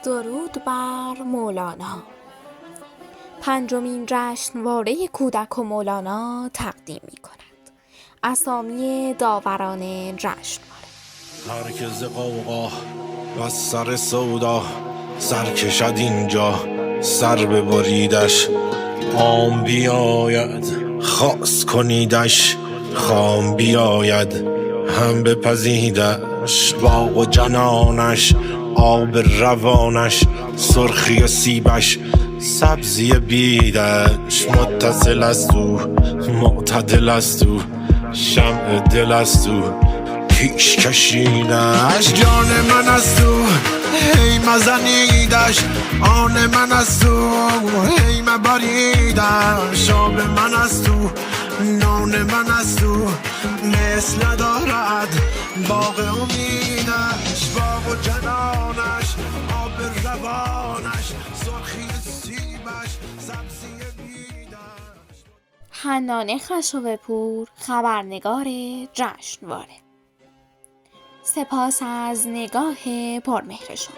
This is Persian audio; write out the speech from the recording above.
درود بر مولانا. پنجمین جشنواره کودک و مولانا تقدیم می کند اسامی داوران جشنواره. هر که ز غوغا و سر سودا سر کشد اینجا سر ببریدش، عام بیاید خاص کنیدش، خام بیاید هم بپزیدش. باغ و جنانش، آب روانش، سرخی سیبش، سبزی بیدش. متصل است او، معتدل است او، شمع دل است او، پیش کشیدش. جان من است او، هی مزنیدش، آن من است او، هی مبریدش. آب من است او، نان من است او، مثل ندارد باغ امیدش. باغ و جنانش، آب روانش، سرخی سیبش، سبزی بیدش. حنانه خشایارپور، خبرنگار جشنواره. سپاس از نگاه پرمهر شما.